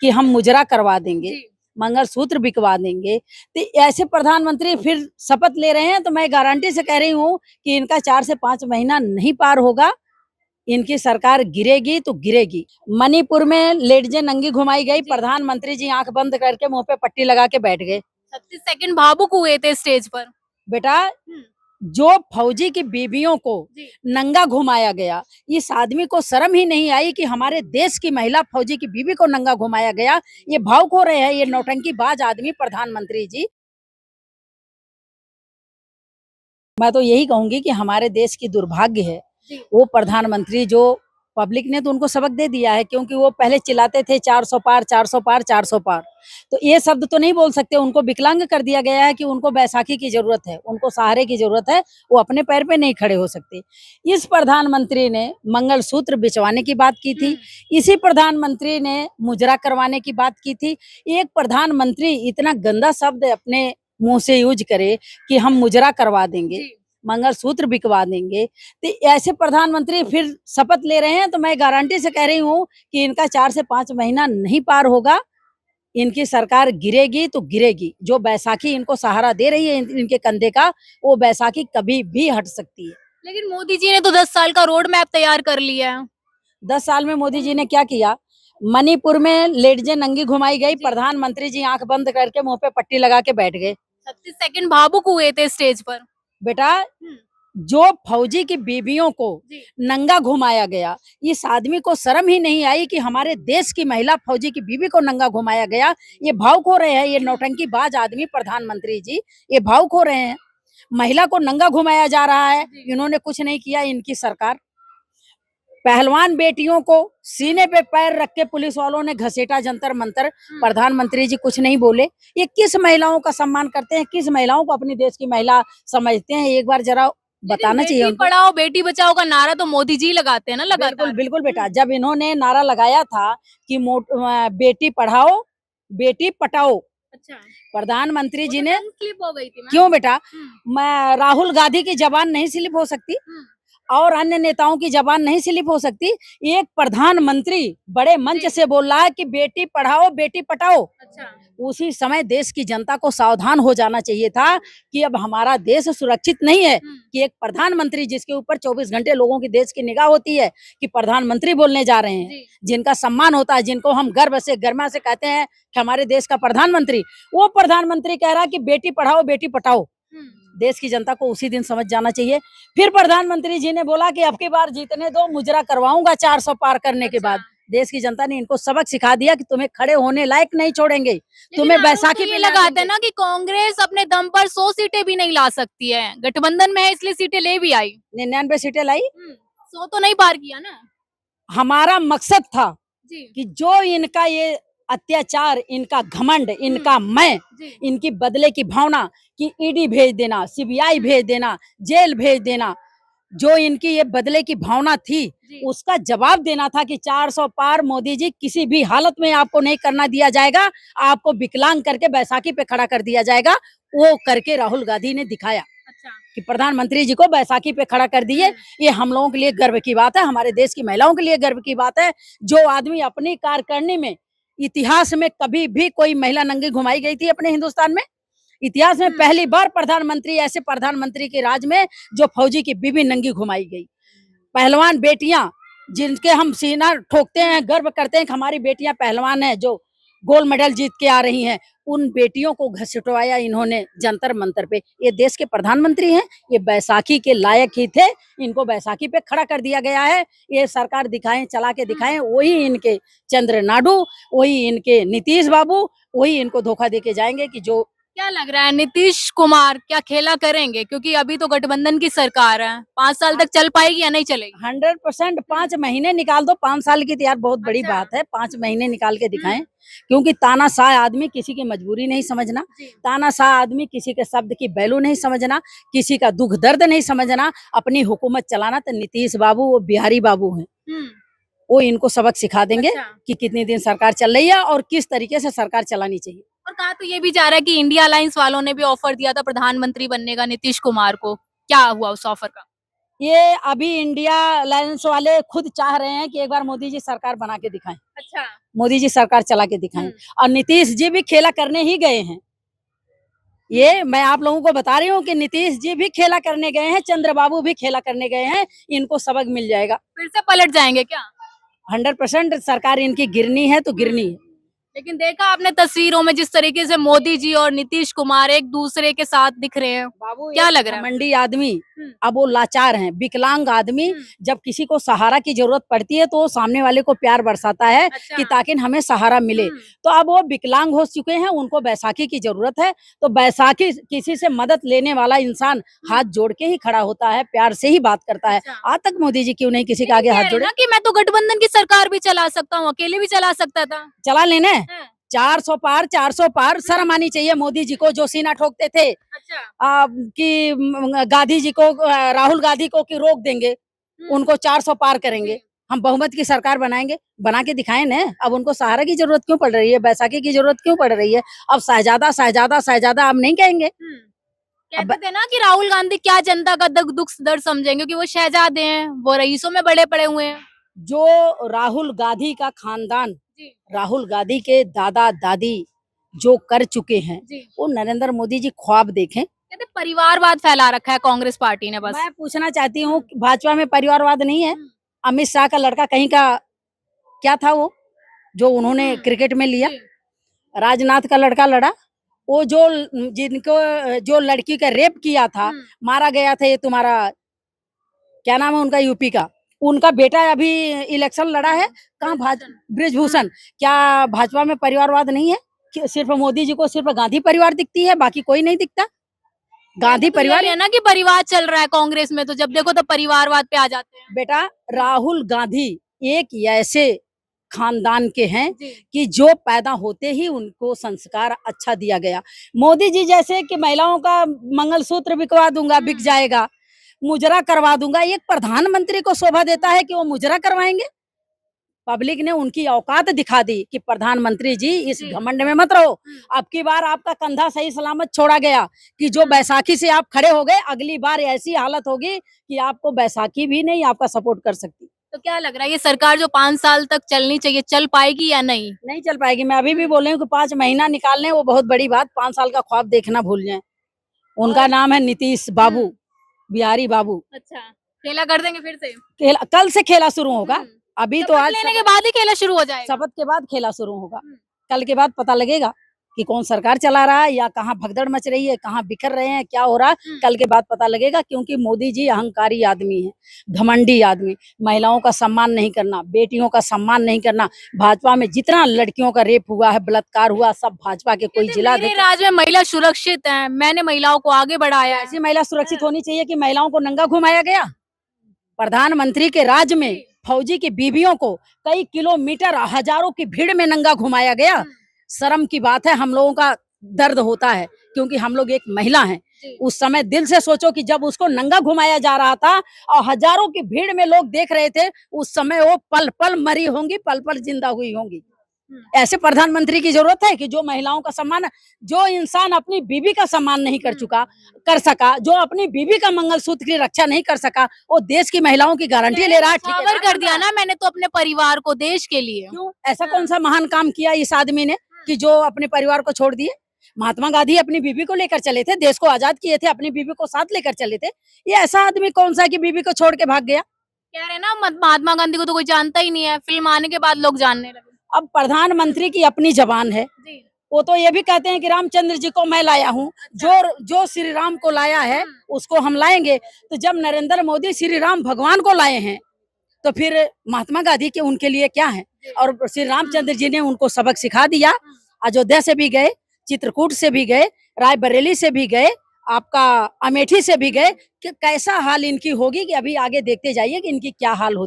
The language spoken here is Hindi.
कि हम मुजरा करवा देंगे, जी। मंगलसूत्र बिकवा देंगे। तो ऐसे प्रधानमंत्री फिर शपथ ले रहे हैं, तो मैं गारंटी से कह रही हूँ कि इनका 4 से 5 महीना नहीं पार होगा, इनकी सरकार गिरेगी तो गिरेगी। मणिपुर में लेडीजें नंगी घुमाई गई, जी। प्रधानमंत्री जी आंख बंद करके मुंह पे पट्टी लगा के बैठ गए। 36 सेकंड भावुक हुए थे स्टेज पर। बेटा, हुँ। जो फौजी की बीवियों को जी। नंगा घुमाया गया, इस आदमी को शर्म ही नहीं आई कि हमारे देश की महिला फौजी की बीवी को नंगा घुमाया गया। ये भावुक हो रहे हैं, ये नौटंकीबाज आदमी प्रधानमंत्री जी। मैं तो यही कहूंगी कि हमारे देश की दुर्भाग्य है, जी। वो प्रधानमंत्री जो पब्लिक ने तो उनको सबक दे दिया है, क्योंकि वो पहले चिल्लाते थे 400 पार 400 पार 400 पार, तो ये शब्द तो नहीं बोल सकते। उनको विकलांग कर दिया गया है कि उनको बैसाखी की जरूरत है, उनको सहारे की जरूरत है, वो अपने पैर पे नहीं खड़े हो सकते। इस प्रधानमंत्री ने मंगलसूत्र बिचवाने की बात की थी, इसी प्रधानमंत्री ने मुजरा करवाने की बात की थी। एक प्रधानमंत्री इतना गंदा शब्द अपने मुंह से यूज करे कि हम मुजरा करवा देंगे, जी। मंगलसूत्र बिकवा देंगे। तो ऐसे प्रधानमंत्री फिर शपथ ले रहे हैं, तो मैं गारंटी से कह रही हूँ कि इनका 4 से 5 महीना नहीं पार होगा, इनकी सरकार गिरेगी तो गिरेगी। जो बैसाखी इनको सहारा दे रही है इनके कंधे का, वो बैसाखी कभी भी हट सकती है। लेकिन मोदी जी ने तो 10 साल का रोड मैप तैयार कर लिया है। 10 साल में मोदी जी ने क्या किया? मणिपुर में लेडीजें नंगी घुमाई गई, जी। प्रधानमंत्री जी आंख बंद करके मुंह पे पट्टी लगा के बैठ गए। 36 सेकंड भावुक हुए थे स्टेज पर। बेटा, हुँ। जो फौजी की बीवियों को जी। नंगा घुमाया गया, इस आदमी को शर्म ही नहीं आई कि हमारे देश की महिला फौजी की बीवी को नंगा घुमाया गया। ये भावुक हो रहे हैं, ये नौटंकीबाज आदमी प्रधानमंत्री जी, ये भावुक हो रहे हैं। महिला को नंगा घुमाया जा रहा है, इन्होंने कुछ नहीं किया, इनकी सरकार। पहलवान बेटियों को सीने पे पैर रख के पुलिस वालों ने घसीटा जंतर मंतर, प्रधानमंत्री जी कुछ नहीं बोले। ये किस महिलाओं का सम्मान करते हैं, किस महिलाओं को अपनी देश की महिला समझते हैं? एक बार जरा बताना चाहिए बेटी उनको। पढ़ाओ बेटी बचाओ का नारा तो मोदी जी लगाते हैं ना बिल्कुल, लगातार। बिल्कुल बेटा, जब इन्होंने नारा लगाया था कि बेटी पढ़ाओ, बेटी पटाओ, अच्छा। प्रधानमंत्री वो जी तो ने टंग स्लिप हो गई थी मैम। क्यों बेटा? हुँ। मैं राहुल गांधी की जबान नहीं स्लिप हो सकती? हुँ। और अन्य नेताओं की जबान नहीं स्लिप हो सकती? एक प्रधानमंत्री बड़े मंच जी। से बोल रहा है कि बेटी पढ़ाओ बेटी पटाओ। अच्छा। उसी समय देश की जनता को सावधान हो जाना चाहिए था कि अब हमारा देश सुरक्षित नहीं है, कि एक प्रधानमंत्री जिसके ऊपर 24 घंटे लोगों की देश की निगाह होती है कि प्रधानमंत्री बोलने जा रहे हैं, जी। जिनका सम्मान होता है, जिनको हम गर्व से गरिमा से कहते हैं कि हमारे देश का प्रधानमंत्री, वो प्रधानमंत्री कह रहा है कि बेटी पढ़ाओ बेटी पटाओ। हुँ। देश की जनता को उसी दिन समझ जाना चाहिए। फिर प्रधानमंत्री जी ने बोला कि अब की बार जीतने दो, मुजरा करवाऊंगा 400 पार करने के बाद। अच्छा। देश की जनता ने इनको सबक सिखा दिया कि तुम्हें खड़े होने लायक नहीं छोड़ेंगे, लेकिन तुम्हें आरोप तो बैसाखी ये पे लगाते नाचेंगे। हैं ना कि कांग्रेस अपने दम पर 100 सीटें भी नहीं ला सकती है। गठबंधन में है इसलिए सीटें ले भी आई। 99 सीटें लाई। 100 तो नहीं पार किया ना। हमारा मकसद था जी। कि जो इनका ये अत्याचार, इनका घमंड, इनका मैं, जी। इनकी बदले की भावना कि ईडी भेज देना, सीबीआई भेज देना, जेल भेज देना, जो इनकी ये बदले की भावना थी, जी। उसका जवाब देना था कि 400 पार मोदी जी किसी भी हालत में आपको नहीं करना दिया जाएगा, आपको विकलांग करके बैसाखी पे खड़ा कर दिया जाएगा। वो करके राहुल गांधी ने दिखाया अच्छा। कि प्रधानमंत्री जी को बैसाखी पे खड़ा कर दिए। ये हम लोगों के लिए गर्व की बात है, हमारे देश की महिलाओं के लिए गर्व की बात है। जो आदमी अपनी कारकर्नी में, इतिहास में कभी भी कोई महिला नंगी घुमाई गई थी अपने हिंदुस्तान में? इतिहास में पहली बार प्रधानमंत्री, ऐसे प्रधानमंत्री के राज में जो फौजी की बीबी नंगी घुमाई गई। पहलवान बेटियां, जिनके हम सीना ठोकते हैं, गर्व करते हैं कि हमारी बेटियां पहलवान हैं, जो गोल्ड मेडल जीत के आ रही हैं, उन बेटियों को घसीटवाया इन्होंने जंतर मंतर पे। ये देश के प्रधानमंत्री हैं, ये बैसाखी के लायक ही थे, इनको बैसाखी पे खड़ा कर दिया गया है। ये सरकार दिखाएं, चला के दिखाएं, वही इनके चंद्र नाडू, वही इनके नीतीश बाबू, वही इनको धोखा दे के जाएंगे कि जो। क्या लग रहा है नीतीश कुमार क्या खेला करेंगे? क्योंकि अभी तो गठबंधन की सरकार है। 5 साल तक चल पाएगी या नहीं चलेगी? 100% 5 महीने निकाल दो, 5 साल की तो यार बहुत बड़ी अच्छा। बात है। 5 महीने निकाल के दिखाएं, क्योंकि तानाशाह आदमी किसी की मजबूरी नहीं समझना, जी। तानाशाह आदमी किसी के शब्द की वैल्यू नहीं समझना, किसी का दुख दर्द नहीं समझना, अपनी हुकूमत चलाना। तो नीतीश बाबू वो बिहारी बाबू हैं, हुँ। वो इनको सबक सिखा देंगे अच्छा। कि कितने दिन सरकार चल रही है और किस तरीके से सरकार चलानी चाहिए। और कहा तो ये भी जा रहा है कि इंडिया अलायंस वालों ने भी ऑफर दिया था प्रधानमंत्री बनने का नीतीश कुमार को। क्या हुआ उस ऑफर का? ये अभी इंडिया अलायंस वाले खुद चाह रहे हैं कि एक बार मोदी जी सरकार बना के दिखाएं, अच्छा। मोदी जी सरकार चला के दिखाएं। और नीतीश जी भी खेला करने ही गए हैं। ये मैं आप लोगों को बता रही हूँ कि नीतीश जी भी खेला करने गए हैं, चंद्रबाबू भी खेला करने गए हैं। इनको सबक मिल जाएगा। फिर से पलट जाएंगे क्या? 100% सरकार इनकी गिरनी है तो गिरनी है। लेकिन देखा आपने तस्वीरों में जिस तरीके से मोदी जी और नीतीश कुमार एक दूसरे के साथ दिख रहे हैं, बाबू क्या एक लग रहा है? घमंडी आदमी, हम्म। अब वो लाचार हैं, विकलांग आदमी। हम्म। जब किसी को सहारा की जरूरत पड़ती है तो वो सामने वाले को प्यार बरसाता है अच्छा। कि ताकि हमें सहारा मिले। तो अब वो विकलांग हो चुके हैं, उनको बैसाखी की जरूरत है। तो बैसाखी किसी से मदद लेने वाला इंसान हाथ जोड़ के ही खड़ा होता है, प्यार से ही बात करता है। अच्छा। आज तक मोदी जी क्यों नहीं किसी के लेकिन आगे कह हाथ रहे जोड़े? ना कि मैं तो गठबंधन की सरकार भी चला सकता हूँ, अकेले भी चला सकता था। चला लेने हाँ। 400 पार 400 पार शर्म आनी चाहिए मोदी जी को, जो सीना ठोकते थे अच्छा। कि गांधी जी को, राहुल गांधी को कि रोक देंगे, उनको 400 पार करेंगे, हम बहुमत की सरकार बनाएंगे। बना के दिखाएं ना। अब उनको सहारा की जरूरत क्यों पड़ रही है, बैसाखी की जरूरत क्यों पड़ रही है? अब शहजादा शहजादा शहजादा अब नहीं कहेंगे। अब कहते थे ना कि राहुल गांधी क्या जनता का दुख दर्द समझेंगे, क्योंकि वो शहजादे हैं, वो रईसों में बड़े पड़े हुए हैं। जो राहुल गांधी का खानदान, जी। राहुल गांधी के दादा दादी जो कर चुके हैं, वो नरेंद्र मोदी जी ख्वाब देखें। कहते परिवारवाद फैला रखा है कांग्रेस पार्टी ने बस। मैं पूछना चाहती हूँ, भाजपा में परिवारवाद नहीं है? अमित शाह का लड़का कहीं का क्या था वो, जो उन्होंने क्रिकेट में लिया? राजनाथ का लड़का लड़ा, वो जो जिनको जो लड़की का रेप किया था, मारा गया था, ये तुम्हारा क्या नाम है उनका, यूपी का, उनका बेटा अभी इलेक्शन लड़ा है। कहाँ ब्रिजभूषण। क्या भाजपा में परिवारवाद नहीं है? सिर्फ मोदी जी को सिर्फ गांधी परिवार दिखती है, बाकी कोई नहीं दिखता? गांधी परिवार है ना कि परिवार चल रहा है कांग्रेस में, तो जब देखो तो परिवारवाद पे आ जाते हैं। बेटा, राहुल गांधी एक ऐसे खानदान के हैं कि जो पैदा होते ही उनको संस्कार अच्छा दिया गया। मोदी जी जैसे कि महिलाओं का मंगलसूत्र बिकवा दूंगा, बिक जाएगा, मुजरा करवा दूंगा, एक प्रधानमंत्री को शोभा देता है कि वो मुजरा करवाएंगे? पब्लिक ने उनकी औकात दिखा दी कि प्रधानमंत्री जी इस घमंड में मत रहो। अब की बार आपका कंधा सही सलामत छोड़ा गया कि जो बैसाखी से आप खड़े हो गए, अगली बार ऐसी हालत होगी कि आपको बैसाखी भी नहीं आपका सपोर्ट कर सकती। तो क्या लग रहा है ये सरकार जो 5 साल तक चलनी चाहिए, चल पाएगी या नहीं? नहीं चल पाएगी। मैं अभी भी बोल रही हूँ कि 5 महीना निकालने वो बहुत बड़ी बात, 5 साल का ख्वाब देखना भूल जाए। उनका नाम है नीतीश बाबू, बिहारी बाबू। अच्छा, खेला कर देंगे फिर से? कल से खेला शुरू होगा। अभी तो आज लेने के बाद ही खेला शुरू हो जाएगा। शपथ के बाद खेला शुरू होगा। कल के बाद पता लगेगा कि कौन सरकार चला रहा है, या कहाँ भगदड़ मच रही है, कहाँ बिखर रहे हैं, क्या हो रहा है। कल के बाद पता लगेगा, क्योंकि मोदी जी अहंकारी आदमी है, घमंडी आदमी। महिलाओं का सम्मान नहीं करना, बेटियों का सम्मान नहीं करना। भाजपा में जितना लड़कियों का रेप हुआ है, बलात्कार हुआ, सब भाजपा के कोई जिला राज्य में महिला सुरक्षित है, मैंने महिलाओं को आगे बढ़ाया। ऐसी महिला सुरक्षित होनी चाहिए कि महिलाओं को नंगा घुमाया गया? प्रधानमंत्री के राज में फौजी की बीवियों को कई किलोमीटर हजारों की भीड़ में नंगा घुमाया गया। शर्म की बात है। हम लोगों का दर्द होता है, क्योंकि हम लोग एक महिला हैं। उस समय दिल से सोचो कि जब उसको नंगा घुमाया जा रहा था और हजारों की भीड़ में लोग देख रहे थे, उस समय वो पल पल मरी होंगी, पल पल जिंदा हुई होंगी। ऐसे प्रधानमंत्री की जरूरत है कि जो महिलाओं का सम्मान, जो इंसान अपनी बीवी का सम्मान नहीं कर सका, जो अपनी बीवी का मंगलसूत्र की रक्षा नहीं कर सका, वो देश की महिलाओं की गारंटी ले रहा है। ठीक कर दिया ना मैंने तो अपने परिवार को, देश के लिए। क्यों? ऐसा कौन सा महान काम किया इस आदमी ने कि जो अपने परिवार को छोड़ दिए? महात्मा गांधी अपनी बीवी को लेकर चले थे, देश को आजाद किए थे, अपनी बीवी को साथ लेकर चले थे। ये ऐसा आदमी कौन सा कि बीवी को छोड़ के भाग गया? कह रहे ना महात्मा गांधी को तो कोई जानता ही नहीं है, फिल्म आने के बाद लोग जानने लगे। अब प्रधानमंत्री की अपनी जबान है, वो तो ये भी कहते हैं कि रामचंद्र जी को मैं लाया हूँ। जो श्री राम को लाया है उसको हम लाएंगे। तो जब नरेंद्र मोदी श्री राम भगवान को लाए हैं, तो फिर महात्मा गांधी के उनके लिए क्या है? और श्री रामचंद्र जी ने उनको सबक सिखा दिया। अयोध्या से भी गए, चित्रकूट से भी गए, रायबरेली से भी गए, आपका अमेठी से भी गए। कि कैसा हाल इनकी होगी कि अभी आगे देखते जाइए कि इनकी क्या हाल होती।